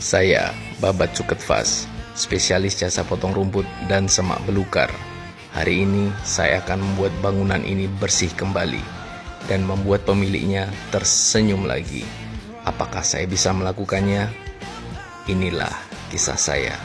Saya, Babat Suketfas, spesialis jasa potong rumput dan semak belukar. Hari ini saya akan membuat bangunan ini bersih kembali dan membuat pemiliknya tersenyum lagi. Apakah saya bisa melakukannya? Inilah kisah saya.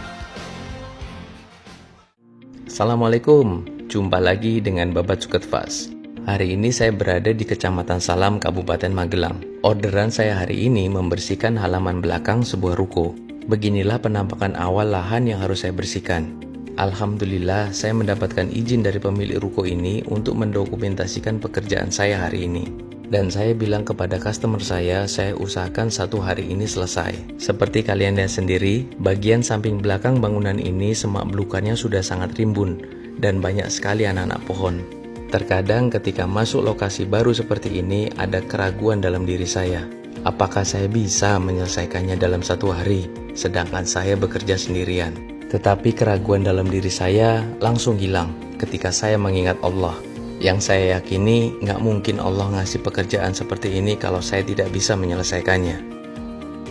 Assalamualaikum, jumpa lagi dengan Babat Suketfas. Hari ini saya berada di Kecamatan Salam, Kabupaten Magelang. Orderan saya hari ini membersihkan halaman belakang sebuah ruko. Beginilah penampakan awal lahan yang harus saya bersihkan. Alhamdulillah, saya mendapatkan izin dari pemilik ruko ini untuk mendokumentasikan pekerjaan saya hari ini. Dan saya bilang kepada customer saya usahakan 1 hari ini selesai. Seperti kalian lihat sendiri, bagian samping belakang bangunan ini semak belukannya sudah sangat rimbun dan banyak sekali anak-anak pohon. Terkadang ketika masuk lokasi baru seperti ini ada keraguan dalam diri saya. Apakah saya bisa menyelesaikannya dalam 1 hari, sedangkan saya bekerja sendirian? Tetapi keraguan dalam diri saya langsung hilang ketika saya mengingat Allah. Yang saya yakini nggak mungkin Allah ngasih pekerjaan seperti ini kalau saya tidak bisa menyelesaikannya.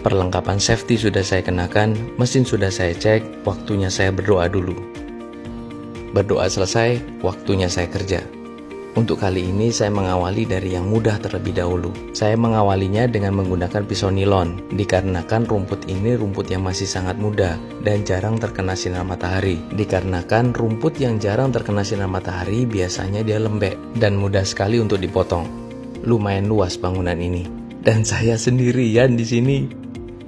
Perlengkapan safety sudah saya kenakan, mesin sudah saya cek, waktunya saya berdoa dulu. Berdoa selesai, waktunya saya kerja. Untuk kali ini saya mengawali dari yang mudah terlebih dahulu. Saya mengawalinya dengan menggunakan pisau nilon, dikarenakan rumput ini rumput yang masih sangat muda dan jarang terkena sinar matahari. Dikarenakan rumput yang jarang terkena sinar matahari biasanya dia lembek dan mudah sekali untuk dipotong. Lumayan luas bangunan ini, dan saya sendirian di sini.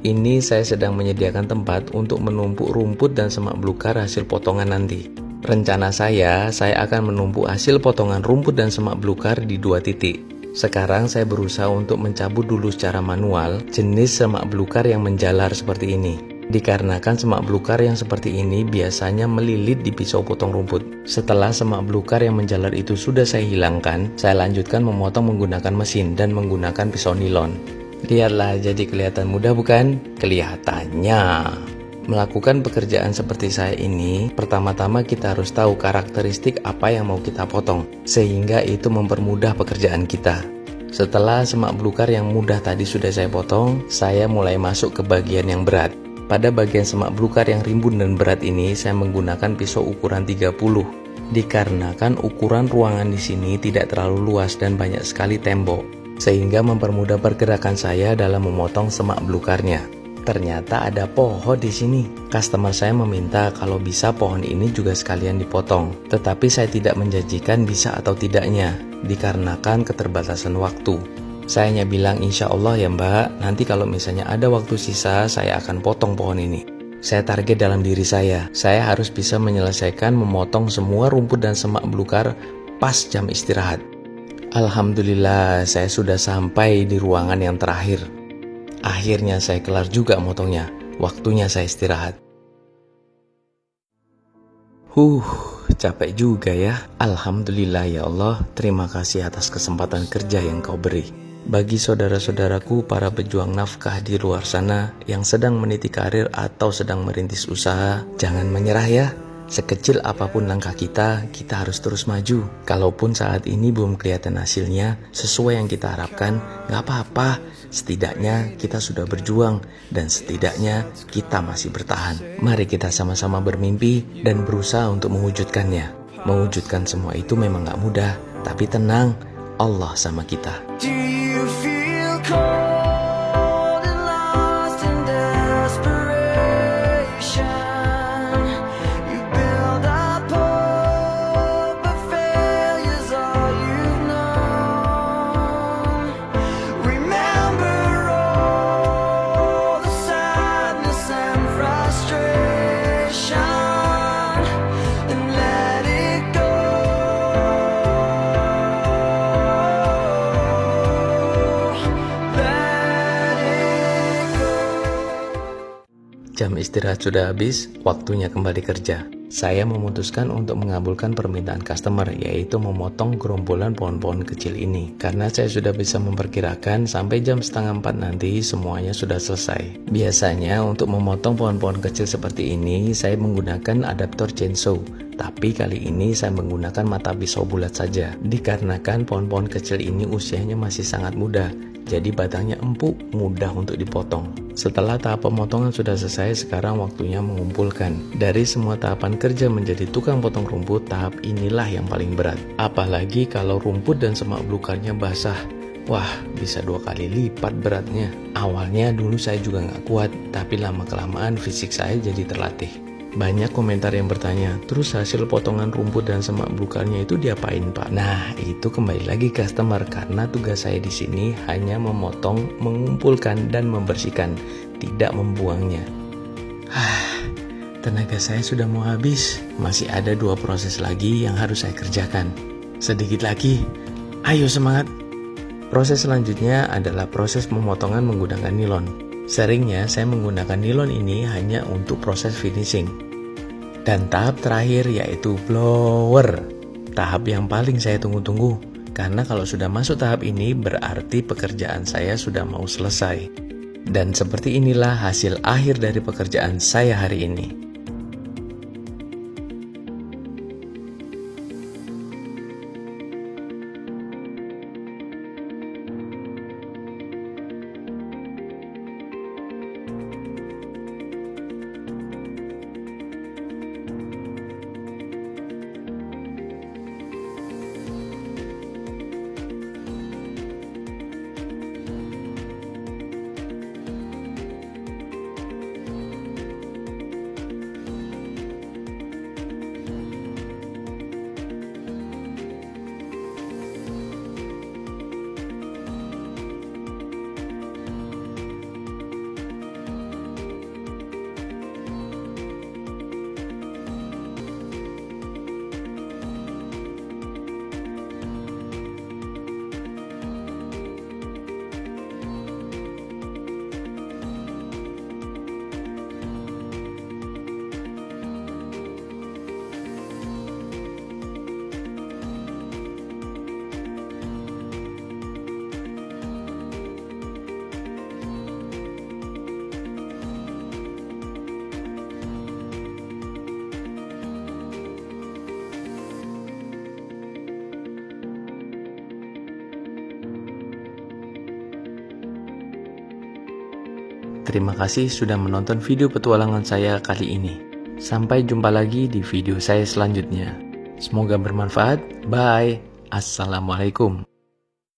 Ini saya sedang menyediakan tempat untuk menumpuk rumput dan semak belukar hasil potongan nanti. Rencana saya akan menumpuk hasil potongan rumput dan semak belukar di 2 titik. Sekarang saya berusaha untuk mencabut dulu secara manual jenis semak belukar yang menjalar seperti ini. Dikarenakan semak belukar yang seperti ini biasanya melilit di pisau potong rumput. Setelah semak belukar yang menjalar itu sudah saya hilangkan, saya lanjutkan memotong menggunakan mesin dan menggunakan pisau nilon. Lihatlah, jadi kelihatan mudah bukan? Kelihatannya. Melakukan pekerjaan seperti saya ini, pertama-tama kita harus tahu karakteristik apa yang mau kita potong, sehingga itu mempermudah pekerjaan kita. Setelah semak belukar yang mudah tadi sudah saya potong, saya mulai masuk ke bagian yang berat. Pada bagian semak belukar yang rimbun dan berat ini, saya menggunakan pisau ukuran 30. Dikarenakan ukuran ruangan di sini tidak terlalu luas dan banyak sekali tembok, sehingga mempermudah pergerakan saya dalam memotong semak belukarnya. Ternyata ada pohon di sini. Customer saya meminta kalau bisa pohon ini juga sekalian dipotong. Tetapi saya tidak menjanjikan bisa atau tidaknya, dikarenakan keterbatasan waktu. Saya hanya bilang insya Allah ya mbak, nanti kalau misalnya ada waktu sisa, saya akan potong pohon ini. Saya target dalam diri saya harus bisa menyelesaikan memotong semua rumput dan semak belukar pas jam istirahat. Alhamdulillah, saya sudah sampai di ruangan yang terakhir. Akhirnya saya kelar juga motongnya. Waktunya saya istirahat. Capek juga ya. Alhamdulillah ya Allah, terima kasih atas kesempatan kerja yang kau beri. Bagi saudara-saudaraku para pejuang nafkah di luar sana yang sedang meniti karir atau sedang merintis usaha, jangan menyerah ya. Sekecil apapun langkah kita harus terus maju. Kalaupun saat ini belum kelihatan hasilnya sesuai yang kita harapkan, gak apa-apa. Setidaknya kita sudah berjuang dan setidaknya kita masih bertahan. Mari kita sama-sama bermimpi dan berusaha untuk mewujudkannya. Mewujudkan semua itu memang gak mudah, tapi tenang, Allah sama kita. Jam istirahat sudah habis, waktunya kembali kerja. Saya memutuskan untuk mengabulkan permintaan customer, yaitu memotong gerombolan pohon-pohon kecil ini. Karena saya sudah bisa memperkirakan sampai jam 3:30 nanti semuanya sudah selesai. Biasanya untuk memotong pohon-pohon kecil seperti ini, saya menggunakan adaptor chainsaw. Tapi kali ini saya menggunakan mata pisau bulat saja, dikarenakan pohon-pohon kecil ini usianya masih sangat muda, jadi batangnya empuk, mudah untuk dipotong. Setelah tahap pemotongan sudah selesai, sekarang waktunya mengumpulkan. Dari semua tahapan kerja menjadi tukang potong rumput, tahap inilah yang paling berat. Apalagi kalau rumput dan semak belukarnya basah. Wah, bisa 2 kali lipat beratnya. Awalnya dulu saya juga nggak kuat, tapi lama-kelamaan fisik saya jadi terlatih. Banyak komentar yang bertanya, terus hasil potongan rumput dan semak belukarnya itu diapain Pak? Nah, itu kembali lagi customer, karena tugas saya di sini hanya memotong, mengumpulkan, dan membersihkan, tidak membuangnya. Tenaga saya sudah mau habis. Masih ada 2 proses lagi yang harus saya kerjakan. Sedikit lagi, ayo semangat! Proses selanjutnya adalah proses pemotongan menggunakan nilon. Seringnya saya menggunakan nilon ini hanya untuk proses finishing. Dan tahap terakhir yaitu blower. Tahap yang paling saya tunggu-tunggu. Karena kalau sudah masuk tahap ini berarti pekerjaan saya sudah mau selesai. Dan seperti inilah hasil akhir dari pekerjaan saya hari ini. Terima kasih sudah menonton video petualangan saya kali ini. Sampai jumpa lagi di video saya selanjutnya. Semoga bermanfaat. Bye. Assalamualaikum.